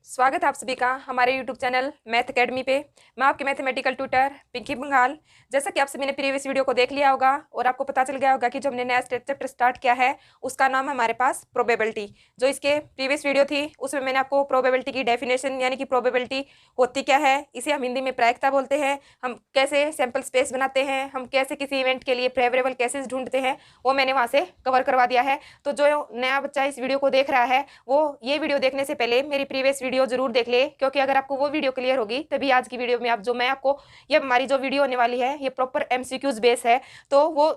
स्वागत है आप सभी का हमारे YouTube चैनल मैथ एकेडमी पे। मैं आपके मैथमेटिकल ट्यूटर पिंकी बंगाल। जैसा कि आप सभी ने प्रीवियस वीडियो को देख लिया होगा और आपको पता चल गया होगा कि जो हमने नया चैप्टर स्टार्ट किया है उसका नाम है हमारे पास प्रोबेबिलिटी। जो इसके प्रीवियस वीडियो थी उसमें मैंने आपको प्रोबेबिलिटी की डेफिनेशन यानी कि प्रोबेबिलिटी होती क्या है, इसे हम हिंदी में प्रायिकता बोलते हैं, हम कैसे सैम्पल स्पेस बनाते हैं, हम कैसे किसी इवेंट के लिए फेवरेबल केसेस ढूंढते हैं, वो मैंने वहाँ से कवर करवा दिया है। तो जो नया बच्चा इस वीडियो को देख रहा है वो ये वीडियो देखने से पहले मेरी प्रीवियस वीडियो जरूर देख ले, क्योंकि अगर आपको वो वीडियो क्लियर होगी तभी आज की वीडियो में मैं आपको ये हमारी जो वीडियो होने वाली है ये प्रॉपर एमसीक्यूज बेस है, तो वो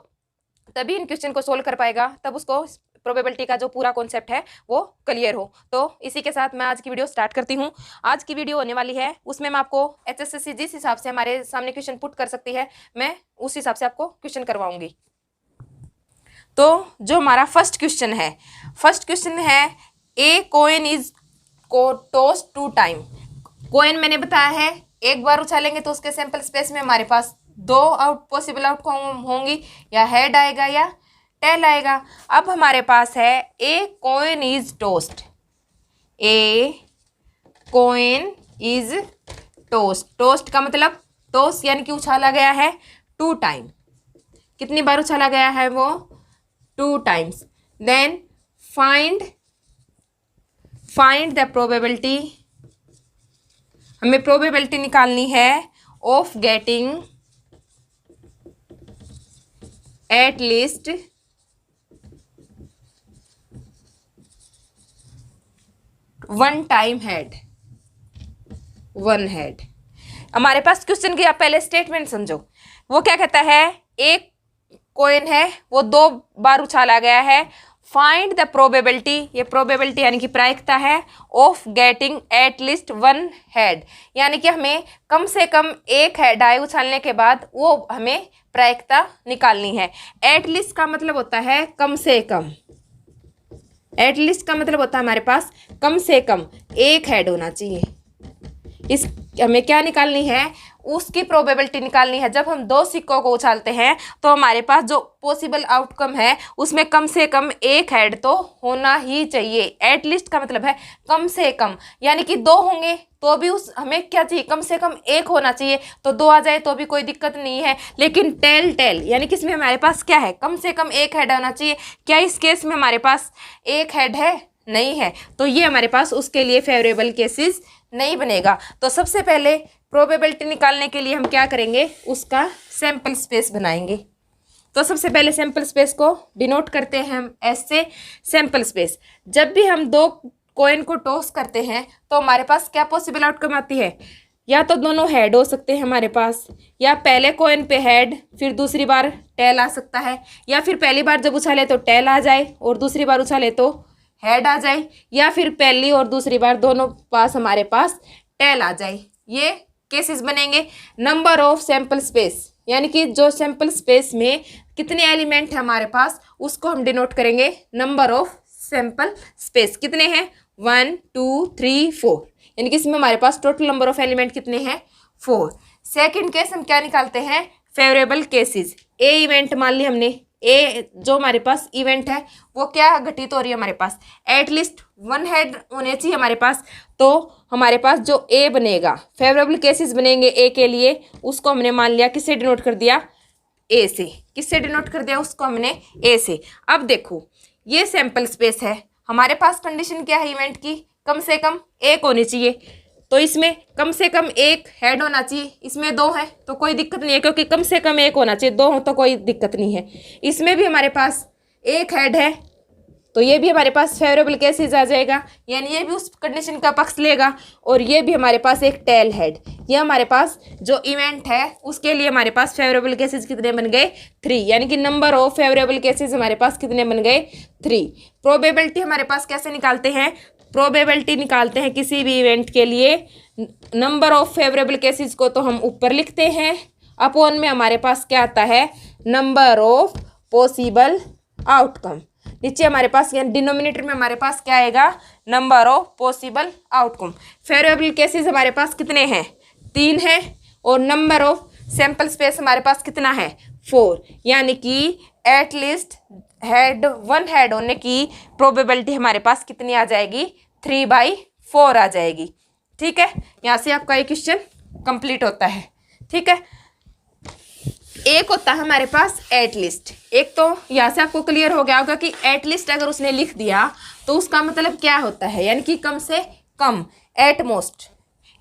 तभी इन क्वेश्चन को सोल्व कर पाएगा, तब उसको प्रोबेबिलिटी का जो पूरा कॉन्सेप्ट है वो क्लियर हो। तो इसी के साथ मैं आज की वीडियो स्टार्ट करती हूँ। आज की वीडियो होने वाली है उसमें मैं आपको HSSC जिस हिसाब से हमारे सामने क्वेश्चन पुट कर सकती है मैं उस हिसाब से आपको क्वेश्चन करवाऊंगी। तो जो हमारा फर्स्ट क्वेश्चन है ए कॉइन इज को टॉस 2 टाइम। कॉइन मैंने बताया है एक बार उछालेंगे तो उसके सैंपल स्पेस में हमारे पास 2 पॉसिबल आउटकम होंगी, या हेड आएगा या टेल आएगा। अब हमारे पास है a coin is tossed, a coin is tossed. Tossed का मतलब टॉस यानी कि उछाला गया है 2 टाइम। कितनी बार उछाला गया है वो 2 times. Then find the probability, हमें प्रोबेबिलिटी निकालनी है of getting at least 1 time head, 1 head. हमारे पास क्वेश्चन की आप पहले स्टेटमेंट समझो। वो क्या कहता है, एक कॉइन है वो 2 बार उछाला गया है। फाइंड द प्रोबेबिलिटी, ये प्रोबेबिलिटी यानी कि प्रायिकता है, of getting at least 1 head, यानी कि हमें कम से कम 1 हेड आए उछालने के बाद वो हमें प्रायिकता निकालनी है। एट लीस्ट का मतलब होता है कम से कम, एट लीस्ट का मतलब होता है हमारे पास कम से कम 1 हेड होना चाहिए। इस हमें क्या निकालनी है, उसकी प्रोबेबिलिटी निकालनी है। जब हम 2 सिक्कों को उछालते हैं तो हमारे पास जो पॉसिबल आउटकम है उसमें कम से कम 1 हेड तो होना ही चाहिए। एट लीस्ट का मतलब है कम से कम, यानी कि 2 होंगे तो भी हमें क्या चाहिए, कम से कम 1 होना चाहिए। तो 2 आ जाए तो भी कोई दिक्कत नहीं है, लेकिन टेल यानी कि इसमें हमारे पास क्या है, कम से कम 1 हेड होना चाहिए। क्या इस केस में हमारे पास 1 हेड है? नहीं है, तो ये हमारे पास उसके लिए फेवरेबल केसेस नहीं बनेगा। तो सबसे पहले प्रोबेबिलिटी निकालने के लिए हम क्या करेंगे, उसका सैंपल स्पेस बनाएंगे। तो सबसे पहले सैंपल स्पेस को डिनोट करते हैं हम ऐसे। सैंपल स्पेस, जब भी हम 2 कॉइन को टॉस करते हैं तो हमारे पास क्या पॉसिबल आउटकम आती है, या तो दोनों हेड हो सकते हैं हमारे पास, या पहले कॉइन पे हेड फिर दूसरी बार टेल आ सकता है, या फिर पहली बार जब उछाले तो टेल आ जाए और दूसरी बार उछाले तो हेड आ जाए, या फिर पहली और दूसरी बार दोनों पास हमारे पास टेल आ जाए। ये केसेस बनेंगे। नंबर ऑफ सैंपल स्पेस, यानी कि जो सैंपल स्पेस में कितने एलिमेंट है हमारे पास उसको हम डिनोट करेंगे नंबर ऑफ सैंपल स्पेस। कितने हैं, 1 2 3 4, यानी कि इसमें हमारे पास टोटल नंबर ऑफ एलिमेंट कितने हैं, 4। सेकेंड केस हम क्या निकालते हैं, फेवरेबल केसेस। ए इवेंट मान ली हमने, ए जो हमारे पास इवेंट है वो क्या घटित हो रही है हमारे पास, एटलीस्ट 1 हेड होने चाहिए हमारे पास। तो हमारे पास जो ए बनेगा, फेवरेबल केसेस बनेंगे ए के लिए, उसको हमने मान लिया किससे डिनोट कर दिया, ए से। किससे डिनोट कर दिया उसको हमने, ए से। अब देखो ये सैंपल स्पेस है, हमारे पास कंडीशन क्या है इवेंट की, कम से कम 1 होनी चाहिए। तो इसमें कम से कम 1 हेड होना चाहिए, इसमें 2 है तो कोई दिक्कत नहीं है, क्योंकि कम से कम 1 होना चाहिए, 2 हो तो कोई दिक्कत नहीं है। इसमें भी हमारे पास 1 हेड है तो ये भी हमारे पास फेवरेबल केसेस आ जाएगा, यानी ये भी उस कंडीशन का पक्ष लेगा। और ये भी हमारे पास एक टेल हेड, ये हमारे पास जो इवेंट है उसके लिए हमारे पास फेवरेबल केसेस कितने बन गए, 3, यानी कि नंबर ऑफ फेवरेबल केसेस हमारे पास कितने बन गए, 3। प्रोबेबिलिटी हमारे पास कैसे निकालते हैं, प्रोबेबिलिटी निकालते हैं किसी भी इवेंट के लिए, नंबर ऑफ फेवरेबल केसेस को तो हम ऊपर लिखते हैं, अपॉन में हमारे पास क्या आता है, नंबर ऑफ पॉसिबल आउटकम। नीचे हमारे पास यानी डिनोमिनेटर में हमारे पास क्या आएगा, number of possible outcome. Favourable cases हमारे पास कितने हैं, 3 है, और नंबर ऑफ सैंपल स्पेस हमारे पास कितना है, 4, यानी कि एट लीस्ट हेड 1 हेड होने की प्रोबेबिलिटी हमारे पास कितनी आ जाएगी, 3/4 आ जाएगी। ठीक है, यहाँ से आपका ये क्वेश्चन कंप्लीट होता है। ठीक है, एक होता है हमारे पास एटलीस्ट। एक तो यहाँ से आपको क्लियर हो गया होगा कि एटलीस्ट अगर उसने लिख दिया तो उसका मतलब क्या होता है, यानी कि कम से कम, एटमोस्ट।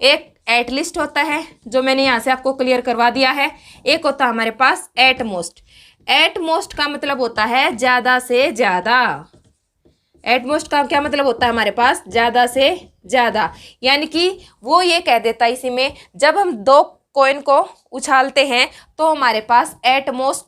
एक एटलीस्ट होता है जो मैंने यहाँ से आपको क्लियर करवा दिया है। एक होता है हमारे पास एटमोस्ट। एटमोस्ट का मतलब होता है ज़्यादा से ज़्यादा। एटमोस्ट का क्या मतलब होता है हमारे पास, ज़्यादा से ज़्यादा, यानी कि वो ये कह देता है इसी में, जब हम दो कॉइन को उछालते हैं तो हमारे पास एटमोस्ट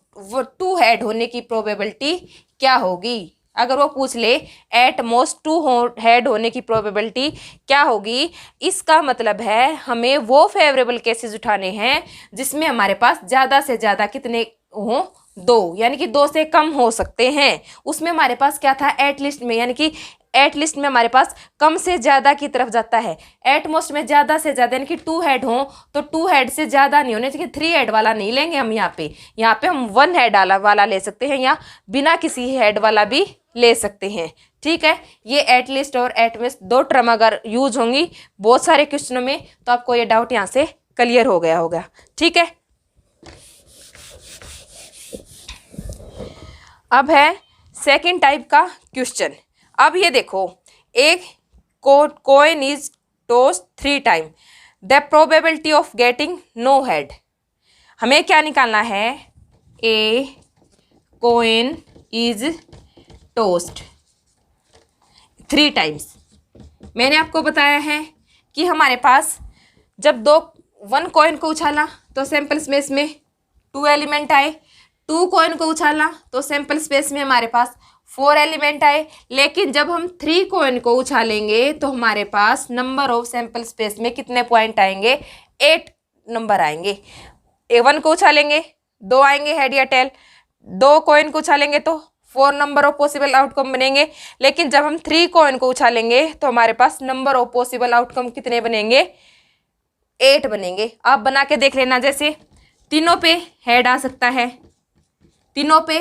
2 हेड होने की प्रोबेबिलिटी क्या होगी। अगर वो पूछ ले एटमोस्ट 2 हेड होने की प्रोबेबिलिटी क्या होगी, इसका मतलब है हमें वो फेवरेबल केसेस उठाने हैं जिसमें हमारे पास ज़्यादा से ज़्यादा कितने हों, 2, यानी कि 2 से कम हो सकते हैं। उसमें हमारे पास क्या था एटलीस्ट में, यानी कि एटलीस्ट में हमारे पास कम से ज़्यादा की तरफ जाता है। एटमोस्ट में ज़्यादा से ज़्यादा, यानी कि 2 हेड हों तो 2 हेड से ज़्यादा नहीं होने चाहिए। 3 हेड वाला नहीं लेंगे हम यहाँ पे हम 1 हेड वाला ले सकते हैं या बिना किसी हेड वाला भी ले सकते हैं। ठीक है, ये एटलीस्ट और एटमोस्ट 2 टर्म अगर यूज होंगी बहुत सारे क्वेश्चनों में तो आपको ये डाउट यहाँ से क्लियर हो गया होगा। ठीक है, अब है सेकंड टाइप का क्वेश्चन। अब ये देखो, एक coin is tossed 3 time, the probability of getting no head. हमें क्या निकालना है, a coin is tossed 3 times. मैंने आपको बताया है कि हमारे पास जब 1 कॉइन को उछाला तो सैंपल स्पेस में 2 एलिमेंट आए, 2 कॉइन को उछाला तो सैंपल स्पेस में हमारे पास 4 एलिमेंट आए। लेकिन जब हम 3 कॉइन को उछालेंगे तो हमारे पास नंबर ऑफ सैंपल स्पेस में कितने पॉइंट आएंगे, 8 नंबर आएंगे। 1 को उछालेंगे 2 आएंगे हेड या टेल, 2 कॉइन को उछालेंगे तो 4 नंबर ऑफ पॉसिबल आउटकम बनेंगे। लेकिन जब हम 3 कॉइन को उछालेंगे तो हमारे पास नंबर ऑफ पॉसिबल आउटकम कितने बनेंगे, 8 बनेंगे। आप बना के देख लेना, जैसे तीनों पे हेड आ सकता है, तीनों पे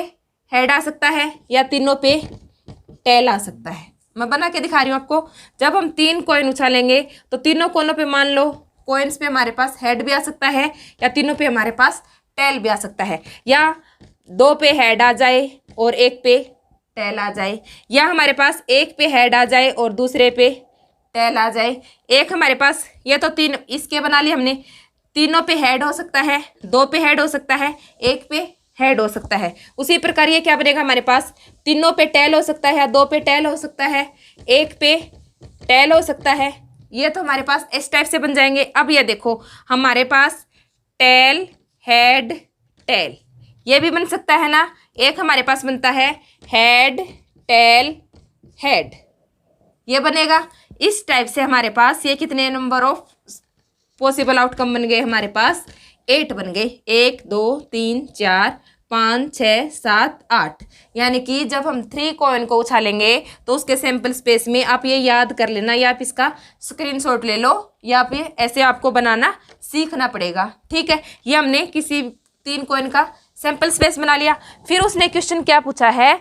हेड आ सकता है या तीनों पे टेल आ सकता है। मैं बना के दिखा रही हूँ आपको। जब हम 3 कॉइन उछालेंगे तो तीनों कोनों पे मान लो कॉइन्स पे हमारे पास हेड भी आ सकता है या तीनों पे हमारे पास टेल भी आ सकता है, या 2 पे हेड आ जाए और 1 पे टेल आ जाए, या हमारे पास 1 पे हेड आ जाए और दूसरे पे टेल आ जाए। एक हमारे पास ये तो 3 इसके बना लिए हमने, तीनों पे हेड हो सकता है, 2 पे हेड हो सकता है, 1 पे हेड हो सकता है। उसी प्रकार ये क्या बनेगा हमारे पास, तीनों पे टेल हो सकता है या 2 पे टेल हो सकता है, 1 पे टेल हो सकता है। ये तो हमारे पास इस टाइप से बन जाएंगे। अब ये देखो हमारे पास टेल हेड टेल ये भी बन सकता है ना। एक हमारे पास बनता है हेड टेल हेड, ये बनेगा। इस टाइप से हमारे पास ये कितने नंबर ऑफ पॉसिबल आउटकम बन गए, हमारे पास 8 बन गए। 1 2 3 4 5 6 7 8, यानी कि जब हम 3 कॉइन को उछालेंगे तो उसके सैंपल स्पेस में, आप ये याद कर लेना या आप इसका स्क्रीनशॉट ले लो या आप ये ऐसे आपको बनाना सीखना पड़ेगा। ठीक है, ये हमने किसी 3 कॉइन का सैंपल स्पेस बना लिया। फिर उसने क्वेश्चन क्या पूछा है,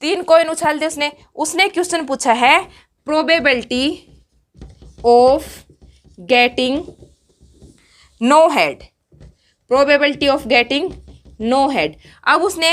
3 कॉइन उछाल दिए उसने क्वेश्चन पूछा है probability of getting no head, probability of getting no head. अब उसने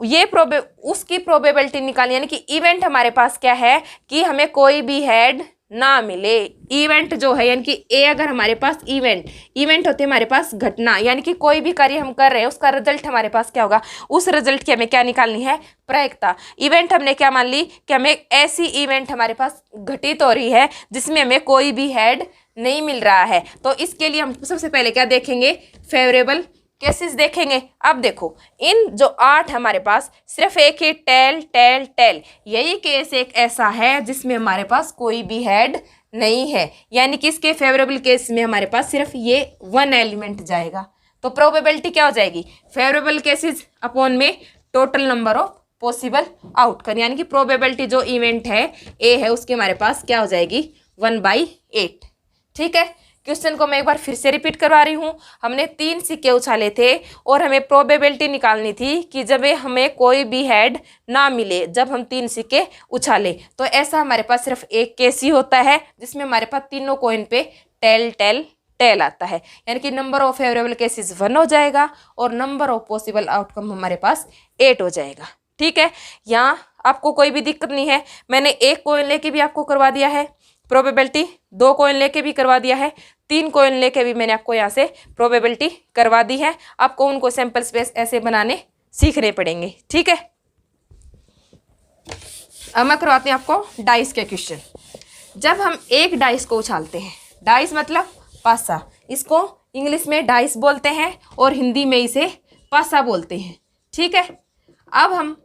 ये उसकी प्रोबेबिलिटी निकाली, यानी कि इवेंट हमारे पास क्या है कि हमें कोई भी हेड ना मिले। इवेंट जो है, यानी कि ए अगर हमारे पास इवेंट होते हमारे पास घटना, यानी कि कोई भी कार्य हम कर रहे हैं उसका रिजल्ट हमारे पास क्या होगा, उस रिजल्ट की हमें क्या निकालनी है, प्रायिकता। इवेंट हमने क्या मान ली कि हमें ऐसी इवेंट हमारे पास घटित हो रही है जिसमें हमें कोई भी हेड नहीं मिल रहा है। तो इसके लिए हम सबसे पहले क्या देखेंगे, फेवरेबल केसेस देखेंगे। अब देखो इन जो 8 हमारे पास सिर्फ एक ही टेल टेल टेल, यही केस एक ऐसा है जिसमें हमारे पास कोई भी हेड नहीं है, यानी कि इसके फेवरेबल केस में हमारे पास सिर्फ ये 1 एलिमेंट जाएगा। तो प्रोबेबिलिटी क्या हो जाएगी, फेवरेबल केसेस अपॉन में total number of possible outcome, यानी कि प्रोबेबिलिटी जो इवेंट है ए है उसके हमारे पास क्या हो जाएगी 1/8। ठीक है, क्वेश्चन को मैं एक बार फिर से रिपीट करवा रही हूँ। हमने 3 सिक्के उछाले थे और हमें प्रोबेबिलिटी निकालनी थी कि जब हमें कोई भी हेड ना मिले जब हम 3 सिक्के उछाले। तो ऐसा हमारे पास सिर्फ एक केस ही होता है जिसमें हमारे पास तीनों कॉइन पे टेल टेल टेल आता है, यानी कि नंबर ऑफ फेवरेबल केसेस 1 हो जाएगा और नंबर ऑफ पॉसिबल आउटकम हमारे पास 8 हो जाएगा। ठीक है, यहाँ आपको कोई भी दिक्कत नहीं है। मैंने एक कॉइन लेके भी आपको करवा दिया है प्रोबेबिलिटी, 2 कॉइन लेके भी करवा दिया है, 3 कॉइन लेके भी मैंने आपको यहाँ से प्रोबेबिलिटी करवा दी है। आपको उनको सैंपल स्पेस ऐसे बनाने सीखने पड़ेंगे। ठीक है, अब मैं करवाती हूँ आपको डाइस के क्वेश्चन। जब हम एक डाइस को उछालते हैं, डाइस मतलब पासा, इसको इंग्लिश में डाइस बोलते हैं और हिंदी में इसे पासा बोलते हैं। ठीक है, अब हम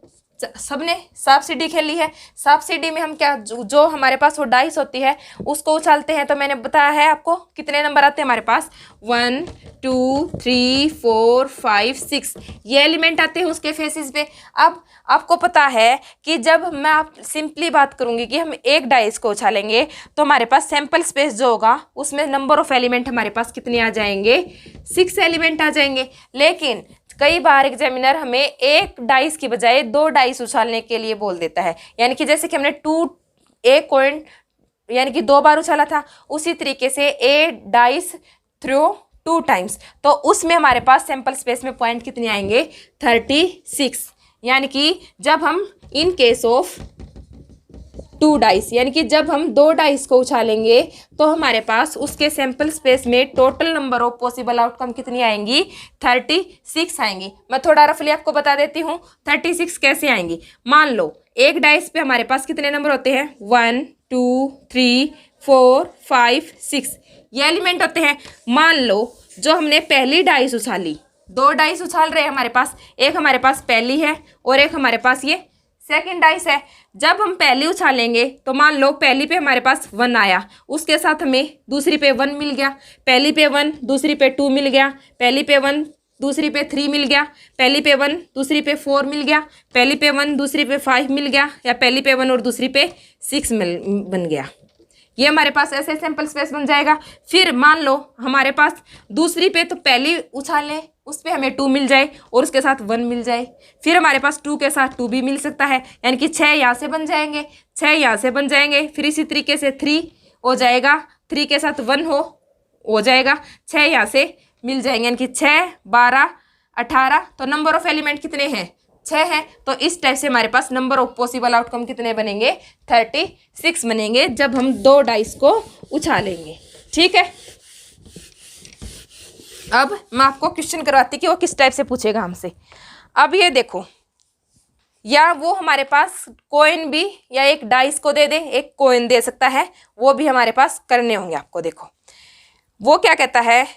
सबने सांप सीढ़ी खेली है। सांप सीढ़ी में हम क्या जो हमारे पास वो डाइस होती है उसको उछालते हैं। तो मैंने बताया है आपको कितने नंबर आते हैं हमारे पास, 1 2 3 4 5 6 ये एलिमेंट आते हैं उसके फेसेस पे। अब आपको पता है कि जब मैं आप सिंपली बात करूंगी कि हम एक डाइस को उछालेंगे तो हमारे पास सैंपल स्पेस जो होगा उसमें नंबर ऑफ एलिमेंट हमारे पास कितने आ जाएंगे, 6 एलिमेंट आ जाएंगे। लेकिन कई बार एग्जामिनर हमें एक डाइस की बजाय 2 डाइस उछालने के लिए बोल देता है, यानी कि जैसे कि हमने एक कॉइन यानी कि 2 बार उछाला था, उसी तरीके से ए डाइस थ्रो 2 टाइम्स, तो उसमें हमारे पास सैंपल स्पेस में पॉइंट कितने आएंगे, 36। यानी कि जब हम इन केस ऑफ 2 डाइस यानी कि जब हम 2 डाइस को उछालेंगे तो हमारे पास उसके सैंपल स्पेस में total number of possible outcome कितनी आएंगी, 36 आएंगी। मैं थोड़ा रफली आपको बता देती हूँ 36 कैसे आएंगी। मान लो एक डाइस पे हमारे पास कितने नंबर होते हैं, 1 2 3 4 5 6 ये एलिमेंट होते हैं। मान लो जो हमने पहली डाइस उछाली, 2 डाइस उछाल रहे हैं हमारे पास, एक हमारे पास पहली है और एक हमारे पास ये सेकंड डाइस है। जब हम पहली उछालेंगे तो मान लो पहली पे हमारे पास 1 आया, उसके साथ हमें दूसरी पे 1 मिल गया, पहली पे 1 दूसरी पे 2 मिल गया, पहली पे 1 दूसरी पे 3 मिल गया, पहली पे 1 दूसरी पे 4 मिल गया, पहली पे 1 दूसरी पे 5 मिल गया, या पहली पे 1 और दूसरी पे 6 बन गया। ये हमारे पास ऐसे सैंपल स्पेस बन जाएगा। फिर मान लो हमारे पास दूसरी पे तो पहली उछालें उस पर हमें 2 मिल जाए और उसके साथ 1 मिल जाए, फिर हमारे पास 2 के साथ 2 भी मिल सकता है, यानी कि 6 यहाँ से बन जाएंगे, 6 यहाँ से बन जाएंगे, फिर इसी तरीके से 3 हो जाएगा, 3 के साथ 1 हो जाएगा, 6 यहाँ से मिल जाएंगे, यानी कि 6 12 18। तो नंबर ऑफ एलिमेंट कितने हैं, 6 है। तो इस टाइप से हमारे पास नंबर ऑफ पॉसिबल आउटकम कितने बनेंगे, 36 बनेंगे जब हम 2 डाइस को उछालेंगे। ठीक है, अब मैं आपको क्वेश्चन करवाती कि वो किस टाइप से पूछेगा हमसे। अब ये देखो, या वो हमारे पास कॉइन भी या एक डाइस को दे दे, एक कॉइन दे सकता है, वो भी हमारे पास करने होंगे आपको। देखो वो क्या कहता है,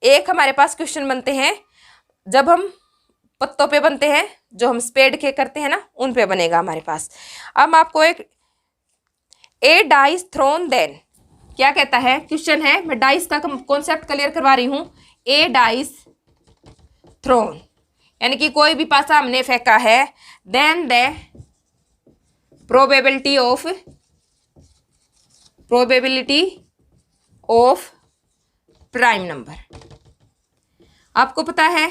एक हमारे पास क्वेश्चन बनते हैं जब हम पत्तों पे बनते हैं, जो हम स्पेड के करते हैं ना उन पे बनेगा हमारे पास। अब मैं आपको एक ए डाइस थ्रोन देन, क्या कहता है क्वेश्चन है, मैं डाइस का कॉन्सेप्ट क्लियर करवा रही हूँ। ए डाइस थ्रोन यानी कि कोई भी पासा हमने फेंका है, then the probability of prime number. आपको पता है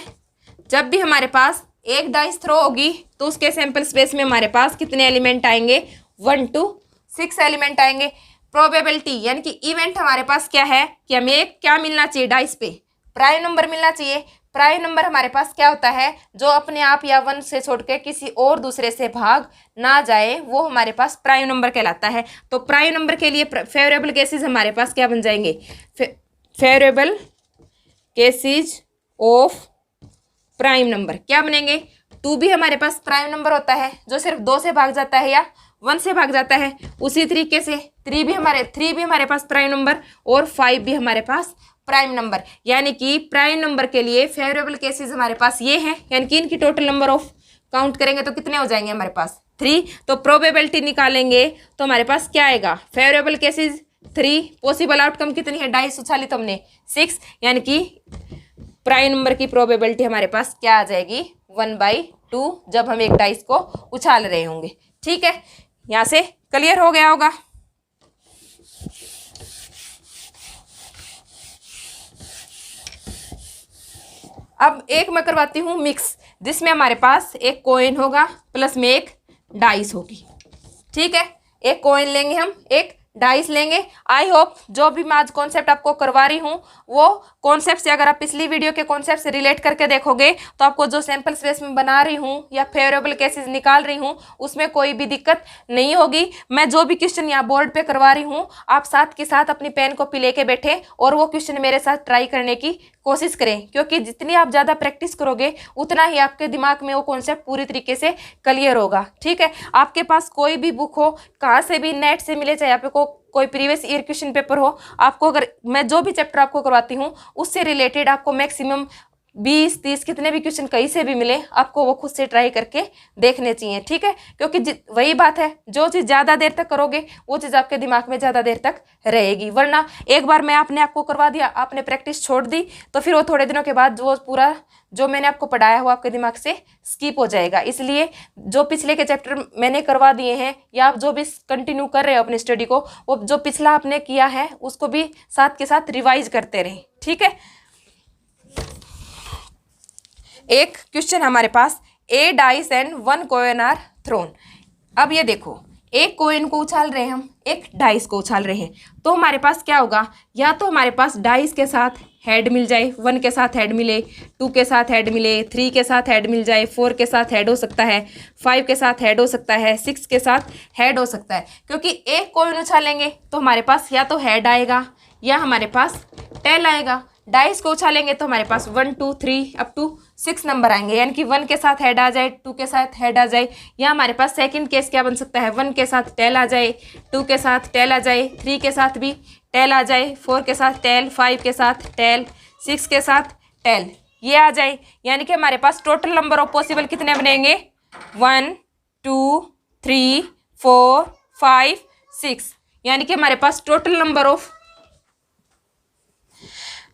जब भी हमारे पास एक डाइस थ्रो होगी तो उसके सैंपल स्पेस में हमारे पास कितने एलिमेंट आएंगे, 1 to 6 एलिमेंट आएंगे। प्रोबेबिलिटी यानी कि इवेंट हमारे पास क्या है कि हमें एक क्या मिलना चाहिए, डाइस पे प्राइम नंबर मिलना चाहिए। प्राइम नंबर हमारे पास क्या होता है, जो अपने आप या 1 से छोड़ के किसी और दूसरे से भाग ना जाए, वो हमारे पास प्राइम नंबर कहलाता है। तो प्राइम नंबर के लिए फेवरेबल केसेस हमारे पास क्या बन जाएंगे, favourable cases of prime number क्या बनेंगे, 2 भी हमारे पास प्राइम नंबर होता है जो सिर्फ 2 से भाग जाता है या 1 से भाग जाता है। उसी तरीके से 3 भी हमारे पास प्राइम नंबर और 5 भी हमारे पास प्राइम नंबर। यानी कि प्राइम नंबर के लिए फेवरेबल केसेस हमारे पास ये हैं, यानी कि इनकी टोटल नंबर ऑफ काउंट करेंगे तो कितने हो जाएंगे हमारे पास, 3। तो प्रोबेबिलिटी निकालेंगे तो हमारे पास क्या आएगा, फेवरेबल केसेस 3, पॉसिबल आउटकम कितनी है, डाइस उछाली तो हमने 6, यानी कि प्राइम नंबर की प्रोबेबिलिटी हमारे पास क्या आ जाएगी, 1/2 जब हम एक डाइस को उछाल रहे होंगे। ठीक है, यहाँ से क्लियर हो गया होगा। अब एक मैं करवाती हूँ मिक्स, जिसमें हमारे पास एक कॉइन होगा प्लस में एक डाइस होगी। ठीक है, एक कॉइन लेंगे हम, एक डाइस लेंगे। आई होप जो भी मैं आज कॉन्सेप्ट आपको करवा रही हूँ वो कॉन्सेप्ट से, अगर आप पिछली वीडियो के कॉन्सेप्ट से रिलेट करके देखोगे तो आपको जो सैंपल स्पेस में बना रही हूँ या फेवरेबल केसेस निकाल रही हूँ उसमें कोई भी दिक्कत नहीं होगी। मैं जो भी क्वेश्चन यहाँ बोर्ड पे करवा रही हूँ आप साथ के साथ अपनी पेन कॉपी लेके बैठे और वो क्वेश्चन मेरे साथ ट्राई करने की कोशिश करें, क्योंकि जितनी आप ज़्यादा प्रैक्टिस करोगे उतना ही आपके दिमाग में वो कॉन्सेप्ट पूरी तरीके से क्लियर होगा। ठीक है, आपके पास कोई भी बुक हो, कहाँ से भी नेट से मिले, चाहे आपको कोई प्रीवियस ईयर क्वेश्चन पेपर हो, आपको अगर मैं जो भी चैप्टर आपको करवाती हूँ उससे रिलेटेड आपको मैक्सिमम 20-30 कितने भी क्वेश्चन कहीं से भी मिले आपको वो खुद से ट्राई करके देखने चाहिए। ठीक है, क्योंकि वही बात है, जो चीज़ ज़्यादा देर तक करोगे वो चीज़ आपके दिमाग में ज़्यादा देर तक रहेगी। वरना एक बार मैं आपने आपको करवा दिया, आपने प्रैक्टिस छोड़ दी तो फिर वो थोड़े दिनों के बाद वो पूरा जो मैंने आपको पढ़ाया वो आपके दिमाग से स्किप हो जाएगा। इसलिए जो पिछले के चैप्टर मैंने करवा दिए हैं या आप जो भी कंटिन्यू कर रहे हो अपनी स्टडी को, वो जो पिछला आपने किया है उसको भी साथ के साथ रिवाइज करते रहें। ठीक है, एक क्वेश्चन हमारे पास, a dice and 1 coin are thrown. अब ये देखो, एक कॉइन को उछाल रहे हैं हम, एक डाइस को उछाल रहे हैं, तो हमारे पास क्या होगा, या तो हमारे पास डाइस के साथ हेड मिल जाए, 1 के साथ हेड मिले, 2 के साथ हेड मिले, 3 के साथ हेड मिल जाए, 4 के साथ हेड हो सकता है, 5 के साथ हेड हो सकता है, 6 के साथ हेड हो सकता है। क्योंकि एक कॉइन उछालेंगे तो हमारे पास या तो हेड आएगा या हमारे पास टेल आएगा। डाइस को उछालेंगे तो हमारे पास 1 2 3 अप टू 6 नंबर आएंगे, यानी कि 1 के साथ हेड आ जाए, 2 के साथ हेड आ जाए, या हमारे पास सेकंड केस क्या बन सकता है, 1 के साथ टेल आ जाए, 2 के साथ टेल आ जाए, 3 के साथ भी टेल आ जाए, 4 के साथ टेल, 5 के साथ टेल, 6 के साथ टेल, ये आ जाए। यानी कि हमारे पास टोटल नंबर ऑफ पॉसिबल कितने बनेंगे, 1 2 3 4 5 6, यानी कि हमारे पास टोटल नंबर ऑफ।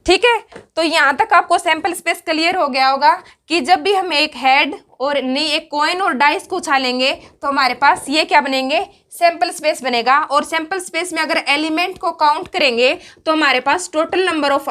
ठीक है, तो यहाँ तक आपको सैंपल स्पेस क्लियर हो गया होगा कि जब भी हम एक हेड और नहीं एक कॉइन और डाइस को उछालेंगे तो हमारे पास ये क्या बनेंगे, सैंपल स्पेस बनेगा। और सैंपल स्पेस में अगर एलिमेंट को काउंट करेंगे तो हमारे पास टोटल नंबर ऑफ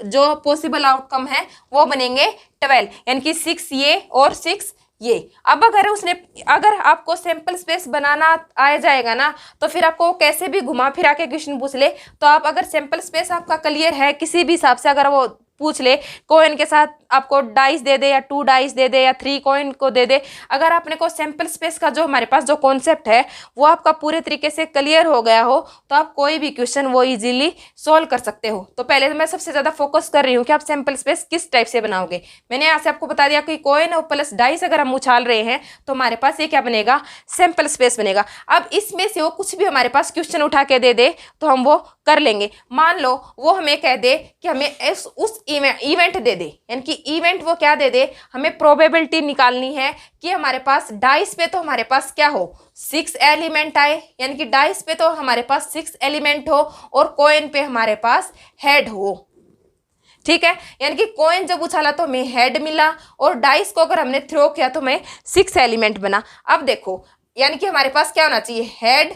जो पॉसिबल आउटकम है वो बनेंगे 12, यानी कि 6 ये और 6 ये। अब अगर आपको सैंपल स्पेस बनाना आ जाएगा ना तो फिर आपको कैसे भी घुमा फिरा के क्वेश्चन पूछ ले तो आप, अगर सैंपल स्पेस आपका क्लियर है किसी भी हिसाब से, अगर वो पूछ ले कॉइन के साथ आपको डाइस दे दे या 2 डाइस दे दे या 3 कॉइन को दे दे, अगर आपने को सैंपल स्पेस का जो हमारे पास जो कॉन्सेप्ट है वो आपका पूरे तरीके से क्लियर हो गया हो तो आप कोई भी क्वेश्चन वो इजीली सोल्व कर सकते हो। तो पहले तो मैं सबसे ज़्यादा फोकस कर रही हूँ कि आप सैंपल स्पेस किस टाइप से बनाओगे। मैंने यहाँ से आपको बता दिया कि कॉइन और प्लस डाइस अगर हम उछाल रहे हैं तो हमारे पास ये क्या बनेगा, सैंपल स्पेस बनेगा। अब इसमें से वो कुछ भी हमारे पास क्वेश्चन उठा के दे दे तो हम वो कर लेंगे। मान लो वो हमें कह दे कि हमें उस इवेंट दे दे, यानी कि इवेंट वो क्या दे दे, हमें प्रोबेबिलिटी निकालनी है कि हमारे पास डाइस पे तो हमारे पास क्या हो, 6 एलिमेंट आए, यानी कि डाइस पे तो हमारे पास 6 एलिमेंट हो और कॉइन पे हमारे पास हेड हो। ठीक है, यानी कि कॉइन जब उछाला तो हमें हेड मिला और डाइस को अगर हमने थ्रो किया तो हमें 6 एलिमेंट बना। अब देखो, यानी कि हमारे पास क्या होना चाहिए, हेड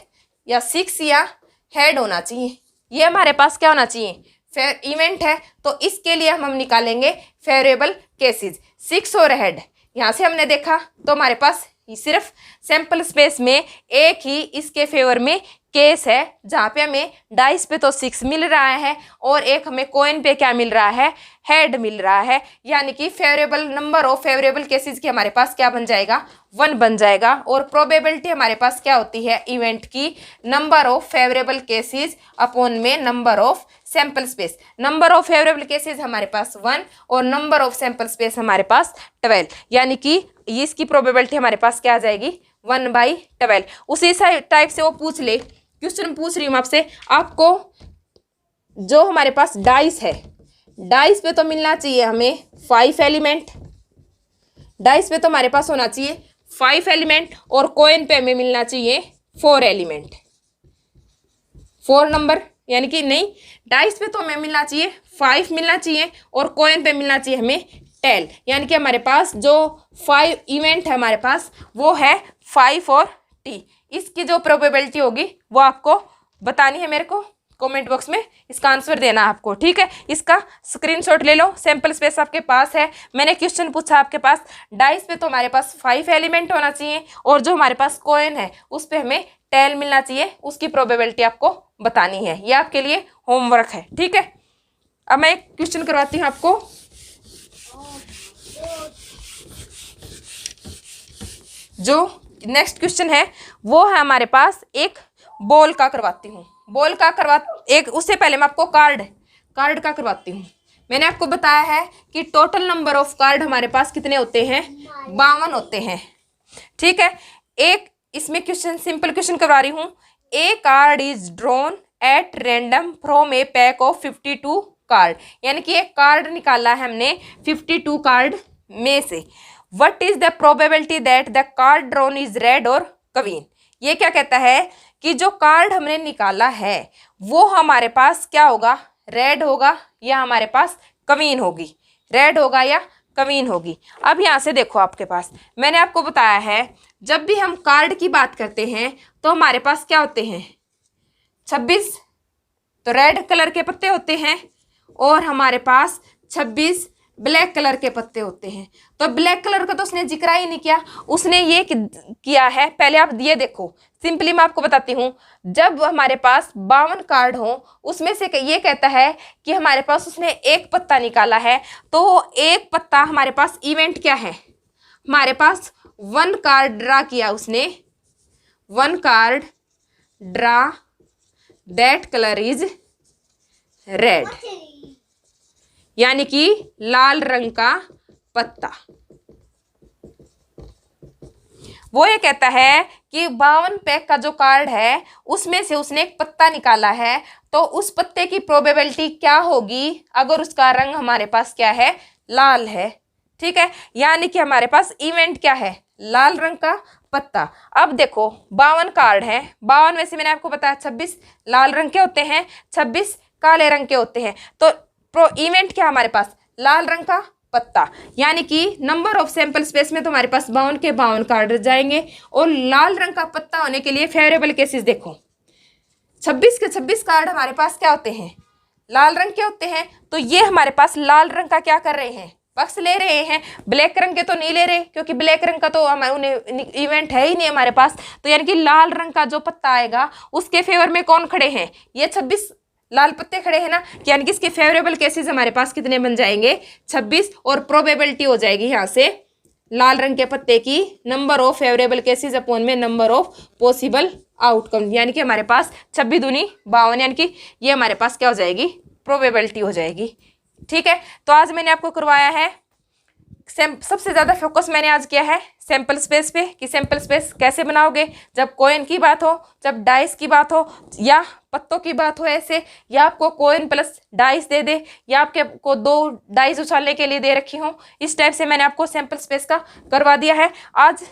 या 6 या हेड होना चाहिए। ये हमारे पास क्या होना चाहिए, फेयर इवेंट है, तो इसके लिए हम निकालेंगे फेवरेबल केसेस, 6 और हेड। यहाँ से हमने देखा तो हमारे पास सिर्फ सैंपल स्पेस में एक ही इसके फेवर में केस है जहाँ पे हमें डाइस पे तो 6 मिल रहा है और एक हमें कॉइन पे क्या मिल रहा है, हेड मिल रहा है। यानी कि favourable number of favourable cases की हमारे पास क्या बन जाएगा, 1 बन जाएगा। और प्रोबेबिलिटी हमारे पास क्या होती है, इवेंट की number of favourable cases upon में number of sample space. Number of favourable cases हमारे पास 1 और नंबर ऑफ सैंपल स्पेस हमारे पास 12, यानी कि इसकी प्रोबेबिलिटी हमारे पास क्या आ जाएगी, 1/12। उसी टाइप से वो पूछ ले, क्वेश्चन पूछ रही हूँ आपसे, आपको जो हमारे पास डाइस है, डाइस पे तो मिलना चाहिए हमें 5 एलिमेंट, डाइस पे तो हमारे पास होना चाहिए 5 एलिमेंट और कॉइन पे हमें मिलना चाहिए 4 एलिमेंट, 4 नंबर, यानी कि नहीं, डाइस पे तो हमें मिलना चाहिए 5 मिलना चाहिए और कॉइन पे मिलना चाहिए हमें 10, यानी कि हमारे पास जो 5 इवेंट है हमारे पास वो है 5 और T। इसकी जो प्रोबेबिलिटी होगी वो आपको बतानी है मेरे को कमेंट बॉक्स में इसका आंसर देना आपको, ठीक है। इसका स्क्रीनशॉट ले लो, सैंपल स्पेस आपके पास है। मैंने क्वेश्चन पूछा आपके पास डाइस पे, तो हमारे पास 5 एलिमेंट होना चाहिए, और जो हमारे पास कॉइन है उस पे हमें टेल मिलना चाहिए, उसकी प्रोबेबिलिटी आपको बतानी है। ये आपके लिए होमवर्क है, ठीक है। अब मैं एक क्वेश्चन करवाती हूँ आपको। जो नेक्स्ट क्वेश्चन है वो है हमारे पास एक बॉल का करवाती हूँ। बॉल का एक उससे पहले मैं आपको कार्ड का करवाती हूँ। मैंने आपको बताया है कि टोटल नंबर ऑफ कार्ड हमारे पास कितने होते हैं, 52 होते हैं, ठीक है। एक इसमें क्वेश्चन, सिंपल क्वेश्चन करवा रही हूँ। A card is drawn at random from a pack of 52 card, यानी कि एक कार्ड निकाला है हमने 52 कार्ड में से। What is the probability that the card drawn is red और क्वीन। ये क्या कहता है कि जो कार्ड हमने निकाला है वो हमारे पास क्या होगा, रेड होगा या हमारे पास क्वीन होगी, रेड होगा या क्वीन होगी। अब यहाँ से देखो, आपके पास मैंने आपको बताया है जब भी हम कार्ड की बात करते हैं तो हमारे पास क्या होते हैं, 26 तो रेड कलर के पत्ते होते हैं, और हमारे पास 26 ब्लैक कलर के पत्ते होते हैं। तो ब्लैक कलर का तो उसने जिक्र ही नहीं किया, उसने ये किया है। पहले आप ये देखो, सिंपली मैं आपको बताती हूँ। जब हमारे पास 52 कार्ड हो, उसमें से ये कहता है कि हमारे पास उसने एक पत्ता निकाला है, तो एक पत्ता हमारे पास इवेंट क्या है, हमारे पास 1 कार्ड ड्रा किया उसने, 1 card draw that colour is red, यानी कि लाल रंग का पत्ता। वो ये कहता है कि 52 पैक का जो कार्ड है उसमें से उसने एक पत्ता निकाला है, तो उस पत्ते की प्रोबेबिलिटी क्या होगी अगर उसका रंग हमारे पास क्या है, लाल है, ठीक है। यानी कि हमारे पास इवेंट क्या है, लाल रंग का पत्ता। अब देखो 52 कार्ड है, 52 में से मैंने आपको बताया 26 लाल रंग के होते हैं, 26 काले रंग के होते हैं। तो इवेंट क्या हमारे पास, लाल रंग का पत्ता, यानी कि नंबर ऑफ सैंपल स्पेस में तो हमारे पास 52 के 52 कार्ड जाएंगे। और लाल रंग का पत्ता होने के लिए फेवरेबल केसेस देखो, 26 के 26 कार्ड हमारे पास क्या होते हैं, लाल रंग के होते हैं। तो ये हमारे पास लाल रंग का क्या कर रहे हैं, पक्ष ले रहे हैं। ब्लैक रंग के तो नहीं ले रहे, क्योंकि ब्लैक रंग का तो उन्हें इवेंट है ही नहीं हमारे पास। तो यानी कि लाल रंग का जो पत्ता आएगा उसके फेवर में कौन खड़े हैं, ये 26 लाल पत्ते खड़े हैं ना, यानी कि इसके फेवरेबल केसेस हमारे पास कितने बन जाएंगे, 26। और प्रोबेबिलिटी हो जाएगी यहाँ से लाल रंग के पत्ते की number of favourable cases upon में नंबर ऑफ पॉसिबल आउटकम, यानी कि हमारे पास 26 दूनी 52, यानी कि ये हमारे पास क्या हो जाएगी, प्रोबेबिलिटी हो जाएगी, ठीक है। तो आज मैंने आपको करवाया है, सबसे ज़्यादा फोकस मैंने आज किया है सैंपल स्पेस पे, कि सैंपल स्पेस कैसे बनाओगे जब कॉइन की बात हो, जब डाइस की बात हो, या पत्तों की बात हो ऐसे, या आपको कॉइन प्लस डाइस दे दे, या आपके को 2 डाइस उछालने के लिए दे रखी हो, इस टाइप से मैंने आपको सैंपल स्पेस का करवा दिया है। आज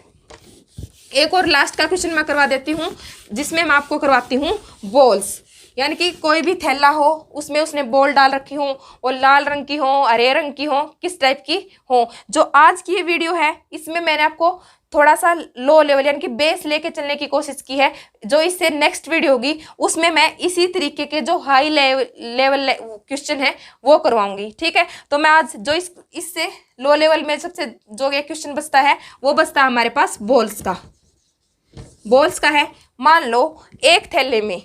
एक और लास्ट का क्वेश्चन मैं करवा देती हूँ, जिसमें मैं आपको करवाती हूँ बॉल्स, यानी कि कोई भी थैला हो उसमें उसने बॉल डाल रखी हो, और लाल रंग की हो, हरे रंग की हो, किस टाइप की हो। जो आज की ये वीडियो है इसमें मैंने आपको थोड़ा सा लो लेवल यानी कि बेस लेके चलने की कोशिश की है। जो इससे नेक्स्ट वीडियो होगी उसमें मैं इसी तरीके के जो हाई लेवल क्वेश्चन है वो करवाऊंगी, ठीक है। तो मैं आज जो इससे लो लेवल में सबसे जो ये क्वेश्चन बचता है वो बचता है हमारे पास बॉल्स का है। मान लो एक थैले में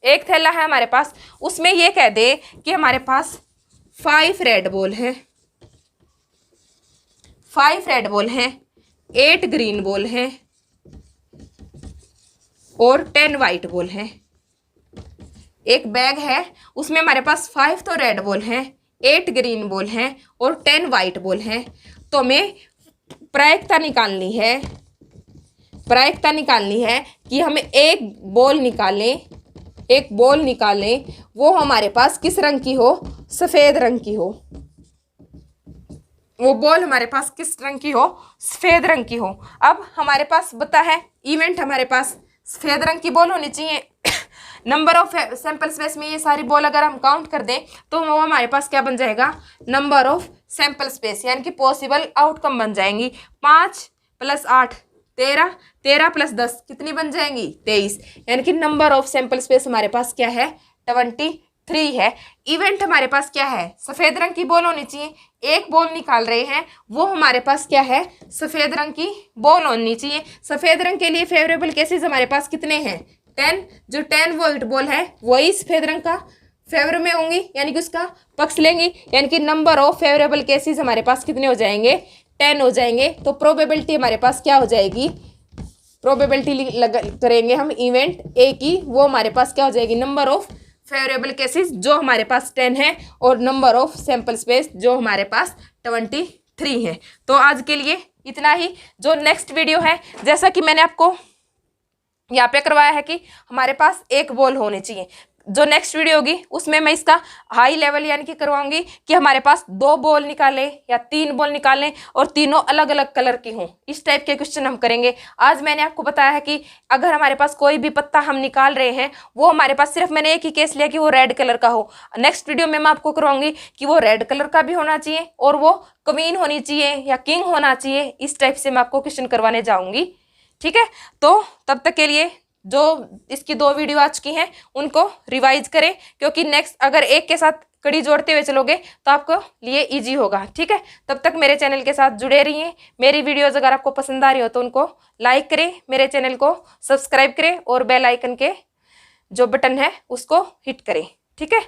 एक थैला है हमारे पास, उसमें ये कह दे कि हमारे पास 5 रेड बॉल है, 5 रेड बॉल हैं, 8 ग्रीन बॉल हैं और 10 वाइट बॉल हैं। एक बैग है उसमें हमारे पास 5 तो रेड बॉल हैं, 8 ग्रीन बॉल हैं और 10 वाइट बॉल हैं। तो हमें प्रायिकता निकालनी है कि हमें एक बॉल निकालें वो हमारे पास किस रंग की हो, सफ़ेद रंग की हो। वो बॉल हमारे पास किस रंग की हो, सफ़ेद रंग की हो। अब हमारे पास बता है इवेंट हमारे पास सफ़ेद रंग की बॉल होनी चाहिए। नंबर ऑफ सैंपल स्पेस में ये सारी बॉल अगर हम काउंट कर दें तो वो हमारे पास क्या बन जाएगा, नंबर ऑफ सैंपल स्पेस यानी कि पॉसिबल आउटकम बन जाएंगी। 5 + 8 13, 13 + 10 कितनी बन जाएंगी, 23। यानी कि नंबर ऑफ सैंपल स्पेस हमारे पास क्या है, 23 है। इवेंट हमारे पास क्या है, सफेद रंग की बॉल होनी चाहिए। एक बॉल निकाल रहे हैं, वो हमारे पास क्या है, सफेद रंग की बॉल होनी चाहिए। सफेद रंग के लिए फेवरेबल केसेस हमारे पास कितने हैं, 10। जो 10 वोल्ट बॉल है वही सफेद रंग का फेवर में होंगी, यानी कि उसका पक्ष लेंगी, यानी कि नंबर ऑफ फेवरेबल केसेस हमारे पास कितने हो जाएंगे, 10 हो जाएंगे। तो प्रोबेबिलिटी हमारे पास क्या हो जाएगी, प्रोबेबिलिटी करेंगे हम इवेंट ए की, वो हमारे पास क्या हो जाएगी, नंबर ऑफ फेवरेबल केसेस जो हमारे पास 10 है और नंबर ऑफ सैंपल स्पेस जो हमारे पास 23 है। तो आज के लिए इतना ही। जो नेक्स्ट वीडियो है, जैसा कि मैंने आपको यहाँ पे करवाया है कि हमारे पास एक बॉल होनी चाहिए, जो नेक्स्ट वीडियो होगी उसमें मैं इसका हाई लेवल यानी कि करवाऊंगी कि हमारे पास 2 बॉल निकाले या 3 बॉल निकालें और तीनों अलग अलग कलर की हों। इस टाइप के क्वेश्चन हम करेंगे। आज मैंने आपको बताया है कि अगर हमारे पास कोई भी पत्ता हम निकाल रहे हैं, वो हमारे पास सिर्फ मैंने एक ही केस लिया कि वो रेड कलर का हो। नेक्स्ट वीडियो में मैं आपको करवाऊंगी कि वो रेड कलर का भी होना चाहिए और वो क्वीन होनी चाहिए या किंग होना चाहिए। इस टाइप से मैं आपको क्वेश्चन करवाने जाऊंगी, ठीक है। तो तब तक के लिए जो इसकी 2 वीडियो आज की हैं उनको रिवाइज करें, क्योंकि नेक्स्ट अगर एक के साथ कड़ी जोड़ते हुए चलोगे तो आपको लिए इजी होगा, ठीक है। तब तक मेरे चैनल के साथ जुड़े रहिए। मेरी वीडियोस अगर आपको पसंद आ रही हो तो उनको लाइक करें, मेरे चैनल को सब्सक्राइब करें और बेल आइकन के जो बटन है उसको हिट करें, ठीक है।